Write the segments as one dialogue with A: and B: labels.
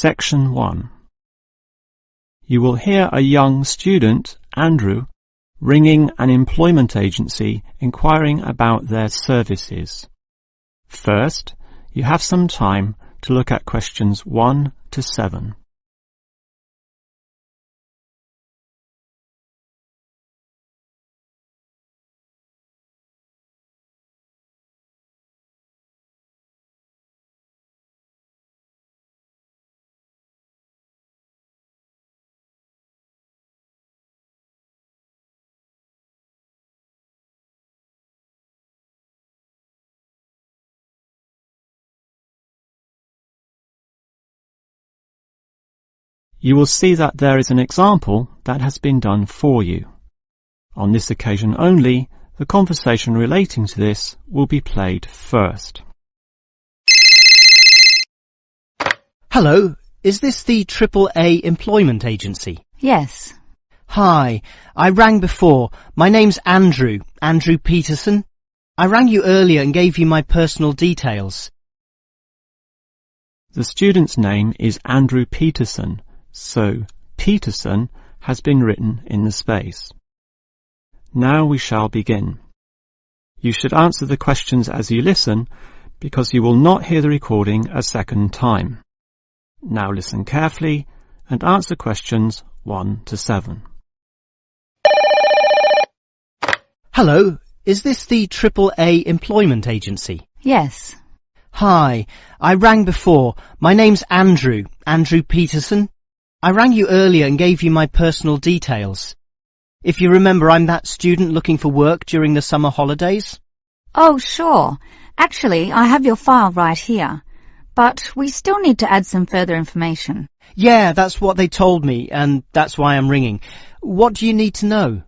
A: Section 1. You will hear a young student, Andrew, ringing an employment agency inquiring about their services. First, you have some time to look at questions 1 to 7. You will see that there is an example that has been done for you. On this occasion only, the conversation relating to this will be played first.
B: Hello, is this the AAA employment agency?
C: Yes.
B: Hi, I rang before. My name's Andrew PATERSON. I rang you earlier and gave you my personal details.
A: The student's name is Andrew Peterson, so Peterson has been written in the space. Now we shall begin. You should answer the questions as you listen, because you will not hear the recording a second time. Now listen carefully and answer questions 1 to 7.
B: Hello, is this the AAA employment agency?
C: Yes.
B: Hi, I rang before. My name's Andrew Peterson. I rang you earlier and gave you my personal details. If you remember, I'm that student looking for work during the summer holidays.
C: Oh, sure. Actually, I have your file right here. But we still need to add some further information.
B: Yeah, that's what they told me, and that's why I'm ringing. What do you need to know?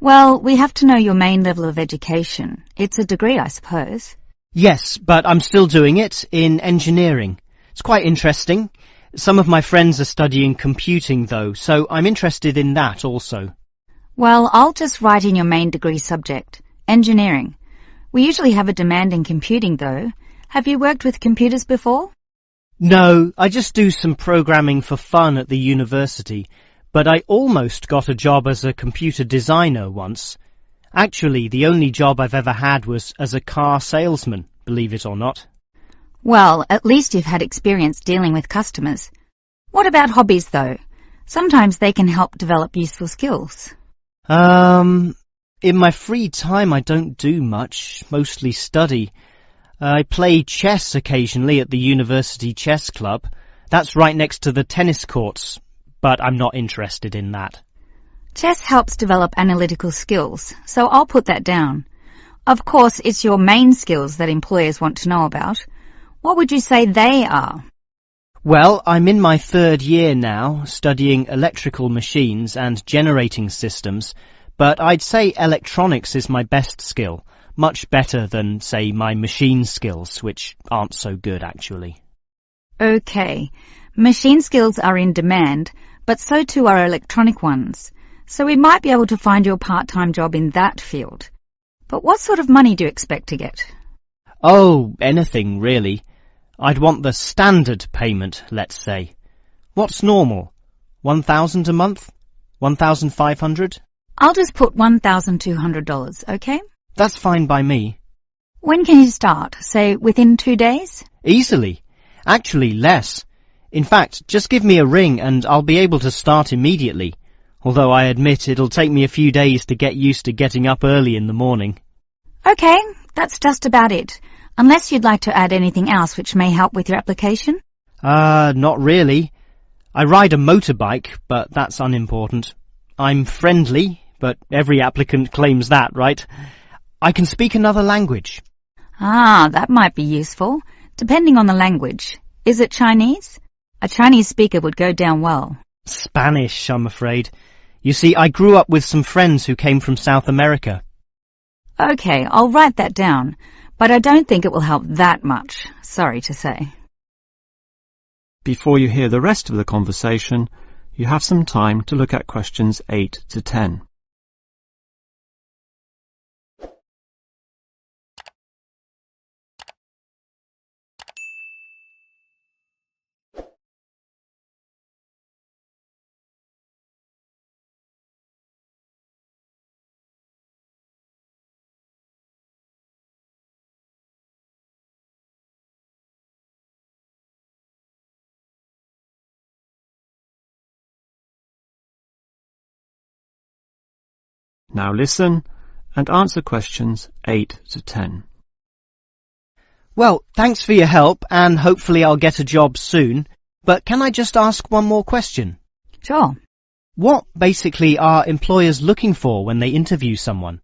C: Well, we have to know your main level of education. It's a degree, I suppose.
B: Yes, but I'm still doing it in engineering. It's quite interesting. Some of my friends are studying computing, though, so I'm interested in that also.
C: Well, I'll just write in your main degree subject, engineering. We usually have a demand in computing, though. Have you worked with computers before?
B: No, I just do some programming for fun at the university, but I almost got a job as a computer designer once. Actually, the only job I've ever had was as a car salesman, believe it or not.
C: Well, at least you've had experience dealing with customers. What about hobbies, though? Sometimes they can help develop useful skills.
B: In my free time I don't do much, mostly study. I play chess occasionally at the university chess club. That's right next to the tennis courts, but I'm not interested in that.
C: Chess helps develop analytical skills, so I'll put that down. Of course, it's your main skills that employers want to know about. What would you say they are?
B: Well, I'm in my 3rd year now, studying electrical machines and generating systems, but I'd say electronics is my best skill, much better than, say, my machine skills, which aren't so good, actually.
C: Okay, machine skills are in demand, but so too are electronic ones, so we might be able to find you a part-time job in that field. But what sort of money do you expect to get?
B: Oh, anything, really. I'd want the standard payment, let's say. What's normal? 1,000 a month? 1,500?
C: I'll just put $1,200, okay?
B: That's fine by me.
C: When can you start? Say, within 2 days?
B: Easily. Actually, less. In fact, just give me a ring and I'll be able to start immediately. Although I admit it'll take me a few days to get used to getting up early in the morning.
C: Okay, that's just about it. Unless you'd like to add anything else which may help with your application?
B: Not really. I ride a motorbike, but that's unimportant. I'm friendly, but every applicant claims that, right? I can speak another language.
C: Ah, that might be useful, depending on the language. Is it Chinese? A Chinese speaker would go down well.
B: Spanish, I'm afraid. You see, I grew up with some friends who came from South America.
C: Okay, I'll write that down, but I don't think it will help that much, sorry to say.
A: Before you hear the rest of the conversation, you have some time to look at questions 8 to 10. Now listen and answer questions 8 to 10.
B: Well, thanks for your help, and hopefully I'll get a job soon. But can I just ask one more question?
C: Sure.
B: What basically are employers looking for when they interview someone?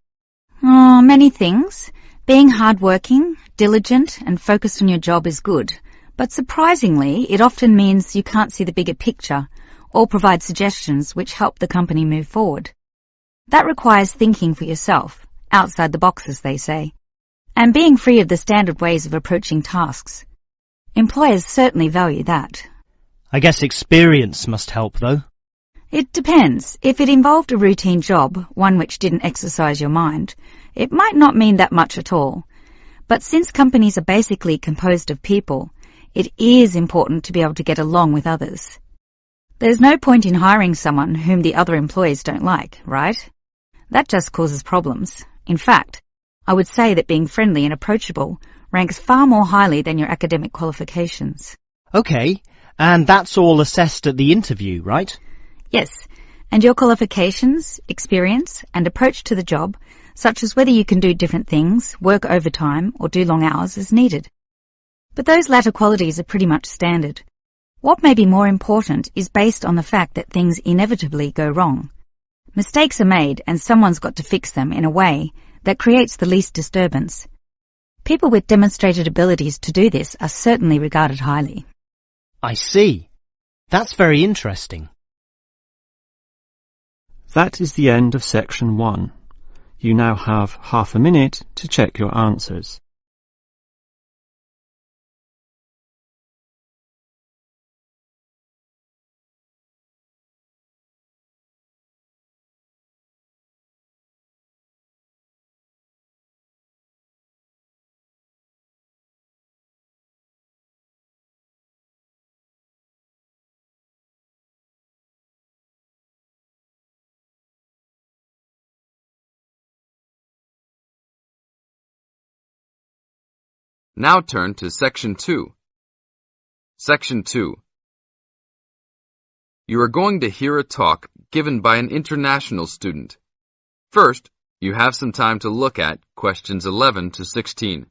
C: Oh, many things. Being hardworking, diligent and focused on your job is good. But surprisingly, it often means you can't see the bigger picture or provide suggestions which help the company move forward. That requires thinking for yourself, outside the box as they say, and being free of the standard ways of approaching tasks. Employers certainly value that.
B: I guess experience must help, though.
C: It depends. If it involved a routine job, one which didn't exercise your mind, it might not mean that much at all. But since companies are basically composed of people, it is important to be able to get along with others. There's no point in hiring someone whom the other employees don't like, right? That just causes problems. In fact, I would say that being friendly and approachable ranks far more highly than your academic qualifications.
B: Okay, and that's all assessed at the interview, right?
C: Yes, and your qualifications, experience, and approach to the job, such as whether you can do different things, work overtime, or do long hours, is needed. But those latter qualities are pretty much standard. What may be more important is based on the fact that things inevitably go wrong. Mistakes are made, and someone's got to fix them in a way that creates the least disturbance. People with demonstrated abilities to do this are certainly regarded highly.
B: I see. That's very interesting.
A: That is the end of section 1. You now have half a minute to check your answers.
D: Now turn to Section 2. Section 2. You are going to hear a talk given by an international student. First, you have some time to look at questions 11 to 16.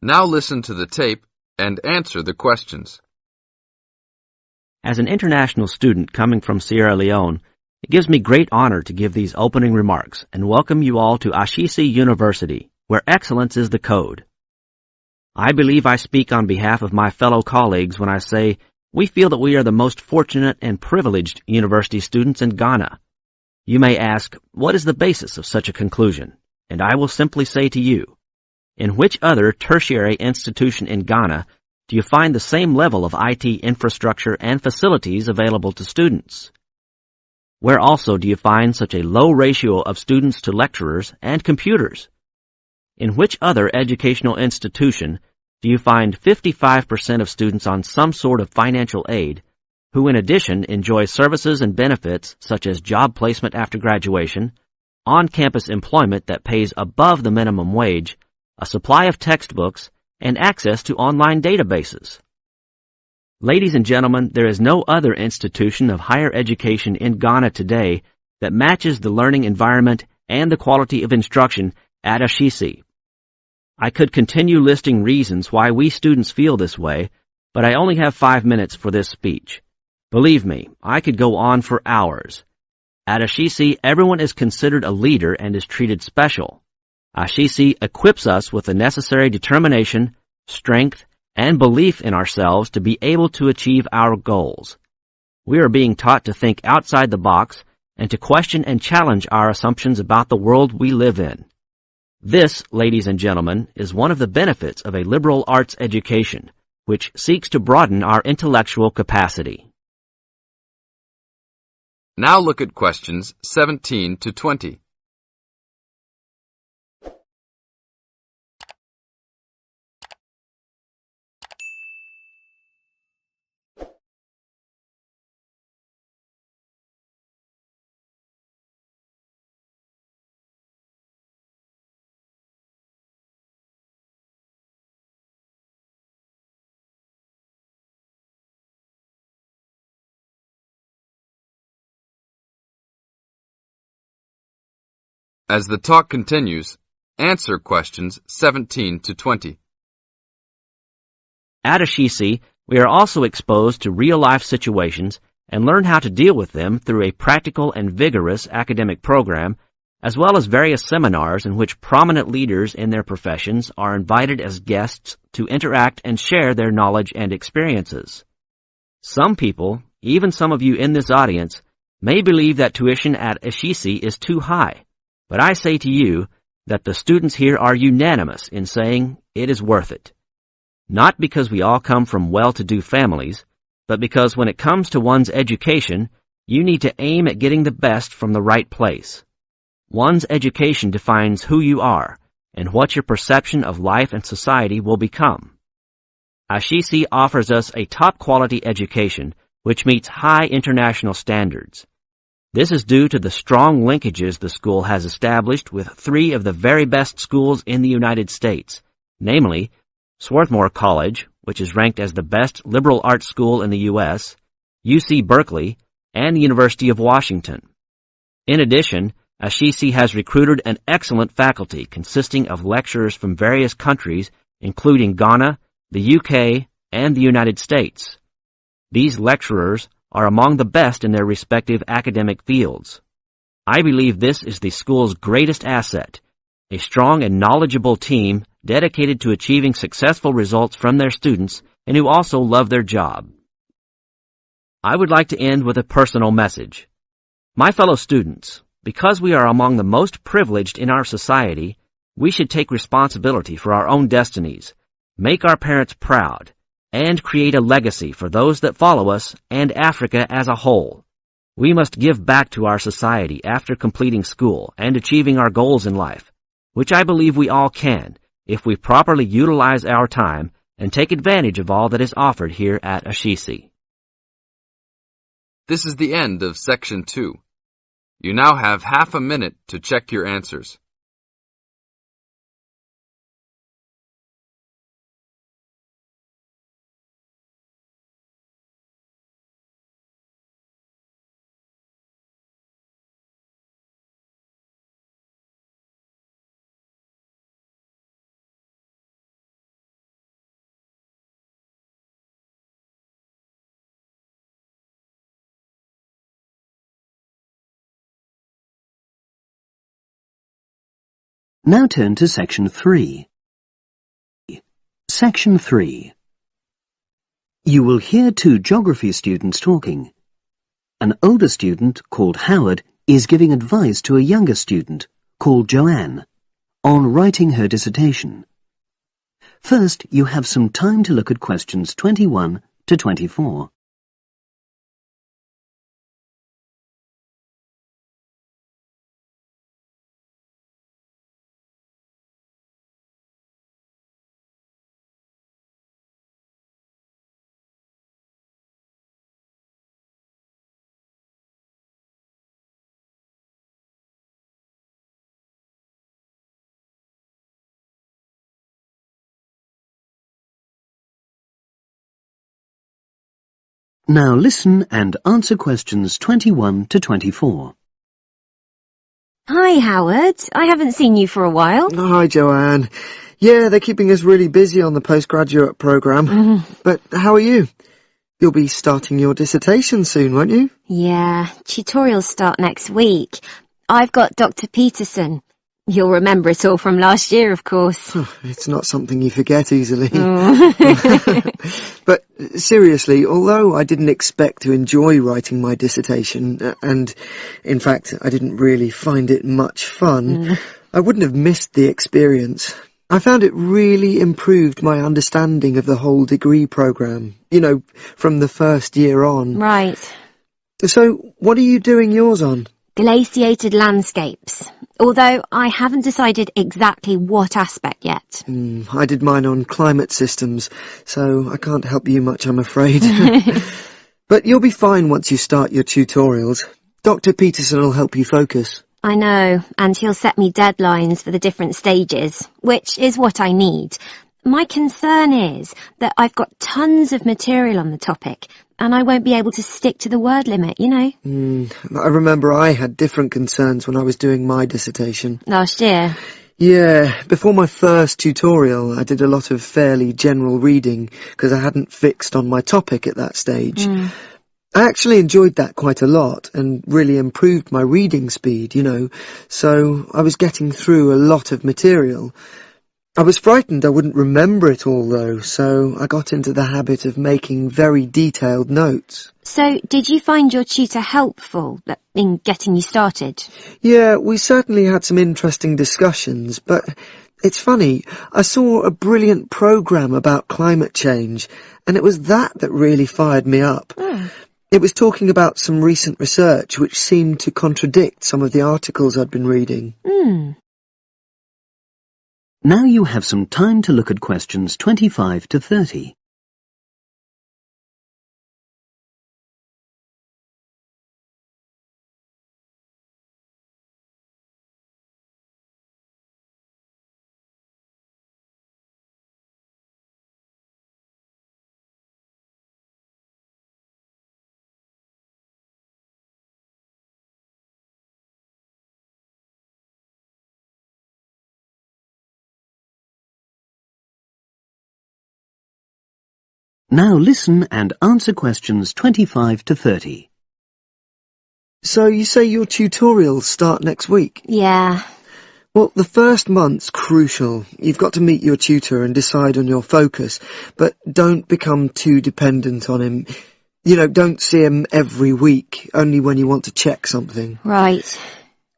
D: Now listen to the tape and answer the questions.
E: As an international student coming from Sierra Leone, it gives me great honor to give these opening remarks and welcome you all to Ashesi University, where excellence is the code. I believe I speak on behalf of my fellow colleagues when I say we feel that we are the most fortunate and privileged university students in Ghana. You may ask, what is the basis of such a conclusion? And I will simply say to you, in which other tertiary institution in Ghana do you find the same level of IT infrastructure and facilities available to students? Where also do you find such a low ratio of students to lecturers and computers? In which other educational institution do you find 55% of students on some sort of financial aid, who in addition enjoy services and benefits such as job placement after graduation, on-campus employment that pays above the minimum wage, a supply of textbooks, and access to online databases? Ladies and gentlemen, there is no other institution of higher education in Ghana today that matches the learning environment and the quality of instruction at Ashesi. I could continue listing reasons why we students feel this way, but I only have 5 minutes for this speech. Believe me, I could go on for hours. At Ashesi, everyone is considered a leader and is treated special. Ashesi equips us with the necessary determination, strength, and belief in ourselves to be able to achieve our goals. We are being taught to think outside the box and to question and challenge our assumptions about the world we live in. This, ladies and gentlemen, is one of the benefits of a liberal arts education, which seeks to broaden our intellectual capacity.
D: Now look at questions 17 to 20. As the talk continues, answer questions 17 to 20.
E: At Ashisi, we are also exposed to real-life situations and learn how to deal with them through a practical and vigorous academic program, as well as various seminars in which prominent leaders in their professions are invited as guests to interact and share their knowledge and experiences. Some people, even some of you in this audience, may believe that tuition at Ashisi is too high, but I say to you that the students here are unanimous in saying it is worth it. Not because we all come from well-to-do families, but because when it comes to one's education, you need to aim at getting the best from the right place. One's education defines who you are and what your perception of life and society will become. Ashisi offers us a top-quality education which meets high international standards. This is due to the strong linkages the school has established with 3 of the very best schools in the United States, namely Swarthmore College, which is ranked as the best liberal arts school in the U.S., UC Berkeley, and the University of Washington. In addition, Ashisi has recruited an excellent faculty consisting of lecturers from various countries, including Ghana, the UK, and the United States. These lecturers are among the best in their respective academic fields. I believe this is the school's greatest asset, a strong and knowledgeable team dedicated to achieving successful results from their students and who also love their job. I would like to end with a personal message. My fellow students, because we are among the most privileged in our society, we should take responsibility for our own destinies, make our parents proud, and create a legacy for those that follow us and Africa as a whole. We must give back to our society after completing school and achieving our goals in life, which I believe we all can if we properly utilize our time and take advantage of all that is offered here at Ashisi.
D: This is the end of Section 2. You now have half a minute to check your answers.
F: Now turn to Section 3. Section 3. You will hear 2 geography students talking. An older student, called Howard, is giving advice to a younger student, called Joanne, on writing her dissertation. First, you have some time to look at questions 21 to 24. Now listen and answer questions 21 to 24.
G: Hi, Howard. I haven't seen you for a while.
H: Hi, Joanne. Yeah, they're keeping us really busy on the postgraduate programme. But how are you? You'll be starting your dissertation soon, won't you?
G: Yeah, tutorials start next week. I've got Dr. Peterson. You'll remember it all from last year, of course.
H: It's not something you forget easily.
G: Oh.
H: But seriously, although I didn't expect to enjoy writing my dissertation, and in fact I didn't really find it much fun, I wouldn't have missed the experience. I found it really improved my understanding of the whole degree programme, you know, from the first year on.
G: Right.
H: So, what are you doing yours on?
G: Glaciated landscapes. Although I haven't decided exactly what aspect yet.
H: I did mine on climate systems, so I can't help you much, I'm afraid. But you'll be fine once you start your tutorials. Dr. Peterson will help you focus.
G: I know, and he'll set me deadlines for the different stages, which is what I need. My concern is that I've got tons of material on the topic, and I won't be able to stick to the word limit, you know.
H: I remember I had different concerns when I was doing my dissertation.
G: Last year.
H: Yeah, before my first tutorial, I did a lot of fairly general reading because I hadn't fixed on my topic at that stage. I actually enjoyed that quite a lot and really improved my reading speed, you know, so I was getting through a lot of material. I was frightened I wouldn't remember it all, though, so I got into the habit of making very detailed notes.
G: So, did you find your tutor helpful in getting you started?
H: Yeah, we certainly had some interesting discussions, but it's funny, I saw a brilliant programme about climate change, and it was that really fired me up. It was talking about some recent research which seemed to contradict some of the articles I'd been reading.
F: Now you have some time to look at questions 25 to 30. Now listen and answer questions 25 to 30.
H: So you say your tutorials start next week?
G: Yeah.
H: Well, the first month's crucial. You've got to meet your tutor and decide on your focus, but don't become too dependent on him. You know, don't see him every week, only when you want to check something.
G: Right.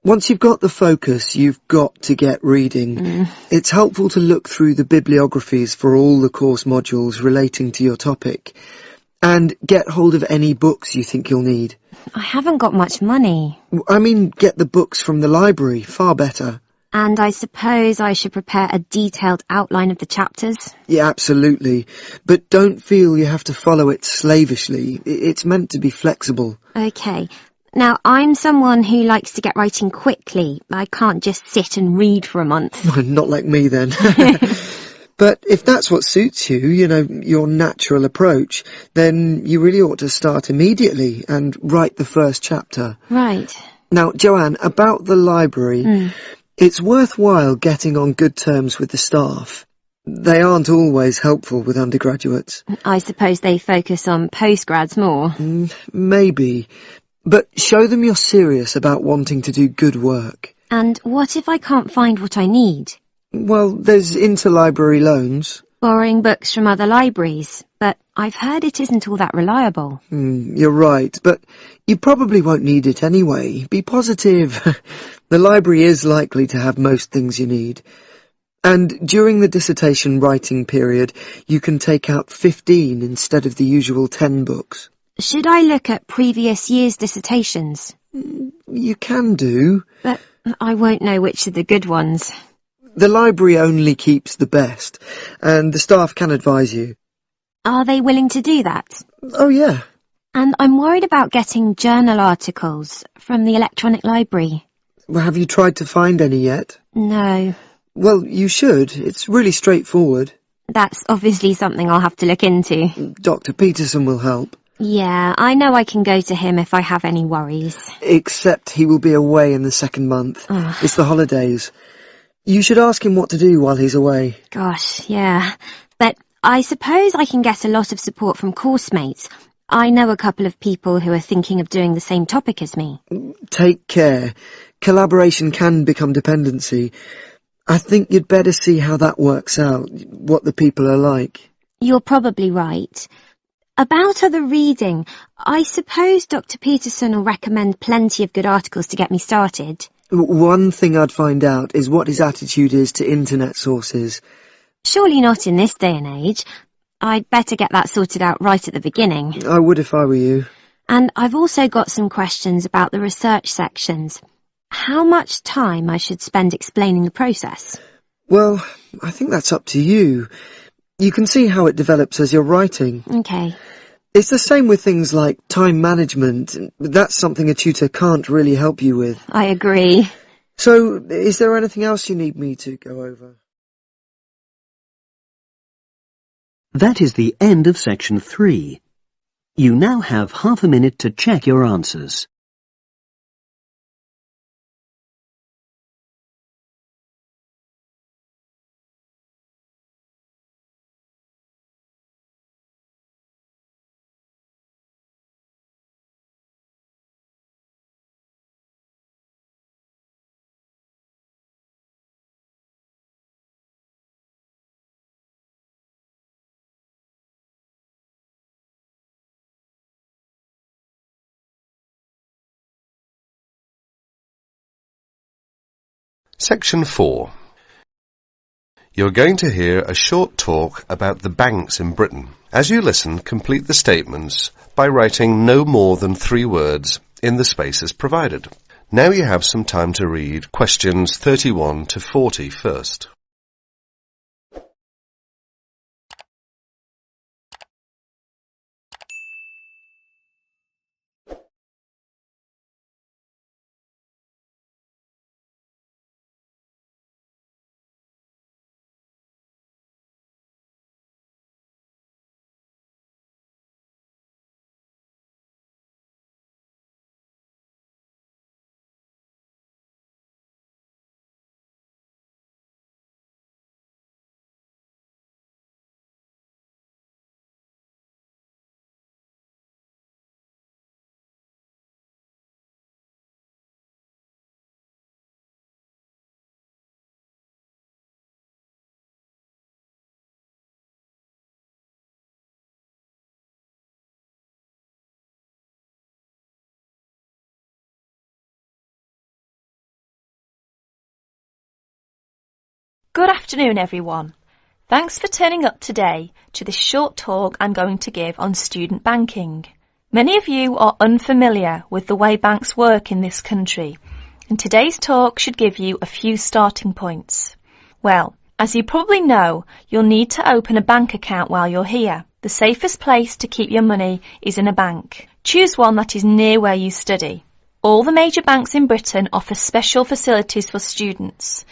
H: Once you've got the focus, you've got to get reading. It's helpful to look through the bibliographies for all the course modules relating to your topic, and get hold of any books you think you'll need.
G: I haven't got much money.
H: I mean, get the books from the library, far better.
G: And I suppose I should prepare a detailed outline of the chapters?
H: Yeah, absolutely. But don't feel you have to follow it slavishly. It's meant to be flexible.
G: Okay. Now, I'm someone who likes to get writing quickly. I can't just sit and read for a month.
H: Not like me, then. But if that's what suits you, you know, your natural approach, then you really ought to start immediately and write the first chapter.
G: Right.
H: Now, Joanne, about the library, it's worthwhile getting on good terms with the staff. They aren't always helpful with undergraduates.
G: I suppose they focus on postgrads more.
H: Maybe. But show them you're serious about wanting to do good work.
G: And what if I can't find what I need?
H: Well, there's interlibrary loans.
G: Borrowing books from other libraries, but I've heard it isn't all that reliable.
H: You're right, but you probably won't need it anyway. Be positive. The library is likely to have most things you need. And during the dissertation writing period, you can take out 15 instead of the usual 10 books.
G: Should I look at previous year's dissertations?
H: You can do.
G: But I won't know which are the good ones.
H: The library only keeps the best, and the staff can advise you.
G: Are they willing to do that?
H: Oh, yeah.
G: And I'm worried about getting journal articles from the electronic library.
H: Well, have you tried to find any yet?
G: No.
H: Well, you should. It's really straightforward.
G: That's obviously something I'll have to look into.
H: Dr. Peterson will help.
G: Yeah, I know I can go to him if I have any worries.
H: Except he will be away in the second month. It's the holidays. You should ask him what to do while he's away.
G: Gosh, yeah. But I suppose I can get a lot of support from course mates. I know a couple of people who are thinking of doing the same topic as me.
H: Take care. Collaboration can become dependency. I think you'd better see how that works out, what the people are like.
G: You're probably right. About other reading, I suppose Dr. Peterson will recommend plenty of good articles to get me started.
H: One thing I'd find out is what his attitude is to internet sources.
G: Surely not in this day and age. I'd better get that sorted out right at the beginning.
H: I would if I were you.
G: And I've also got some questions about the research sections. How much time I should spend explaining the process?
H: Well, I think that's up to you. You can see how it develops as you're writing.
G: Okay.
H: It's the same with things like time management. That's something a tutor can't really help you with.
G: I agree.
H: So, is there anything else you need me to go over?
F: That is the end of section 3. You now have half a minute to check your answers.
I: Section 4. You're going to hear a short talk about the banks in Britain. As you listen, complete the statements by writing no more than 3 words in the spaces provided. Now you have some time to read questions 31 to 40 first.
J: Good afternoon, everyone. Thanks for turning up today to this short talk I'm going to give on student banking. Many of you are unfamiliar with the way banks work in this country, and today's talk should give you a few starting points. Well, as you probably know, you'll need to open a bank account while you're here. The safest place to keep your money is in a bank. Choose one that is near where you study. All the major banks in Britain offer special facilities for students,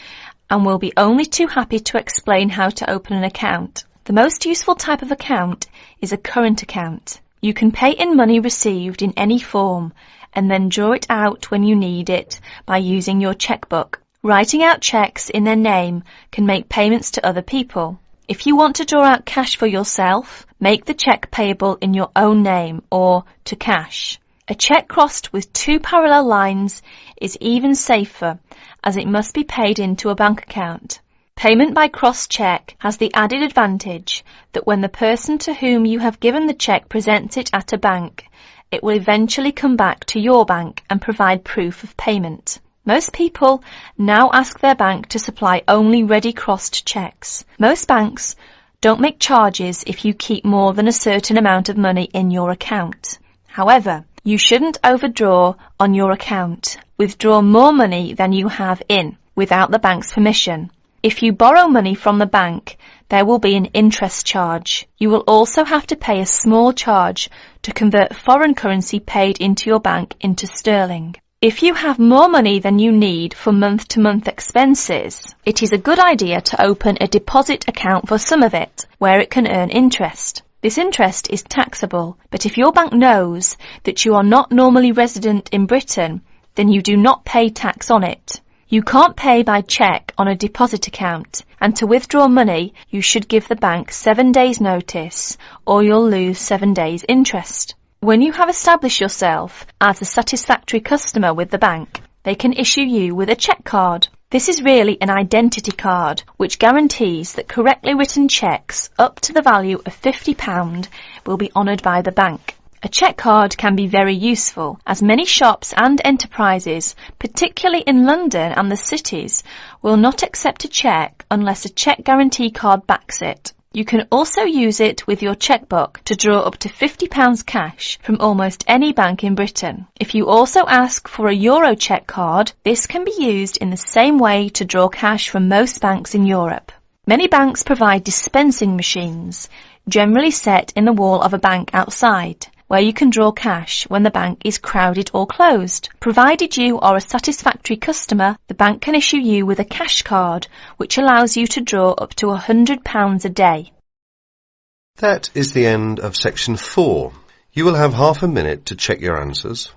J: and we'll be only too happy to explain how to open an account. The most useful type of account is a current account. You can pay in money received in any form and then draw it out when you need it by using your checkbook. Writing out cheques in their name can make payments to other people. If you want to draw out cash for yourself, make the cheque payable in your own name or to cash. A cheque crossed with 2 parallel lines is even safer, as it must be paid into a bank account. Payment by crossed cheque has the added advantage that when the person to whom you have given the cheque presents it at a bank, it will eventually come back to your bank and provide proof of payment. Most people now ask their bank to supply only ready crossed cheques. Most banks don't make charges if you keep more than a certain amount of money in your account. However, you shouldn't overdraw on your account. Withdraw more money than you have in, without the bank's permission. If you borrow money from the bank, there will be an interest charge. You will also have to pay a small charge to convert foreign currency paid into your bank into sterling. If you have more money than you need for month-to-month expenses, it is a good idea to open a deposit account for some of it, where it can earn interest. This interest is taxable, but if your bank knows that you are not normally resident in Britain, then you do not pay tax on it. You can't pay by cheque on a deposit account, and to withdraw money, you should give the bank 7 days' notice, or you'll lose 7 days' interest. When you have established yourself as a satisfactory customer with the bank, they can issue you with a cheque card. This is really an identity card, which guarantees that correctly written cheques up to the value of £50 will be honoured by the bank. A cheque card can be very useful, as many shops and enterprises, particularly in London and the cities, will not accept a cheque unless a cheque guarantee card backs it. You can also use it with your chequebook to draw up to £50 cash from almost any bank in Britain. If you also ask for a Euro cheque card, this can be used in the same way to draw cash from most banks in Europe. Many banks provide dispensing machines, generally set in the wall of a bank outside, where you can draw cash when the bank is crowded or closed. Provided you are a satisfactory customer, the bank can issue you with a cash card, which allows you to draw up to £100 a day.
I: That is the end of section 4. You will have half a minute to check your answers.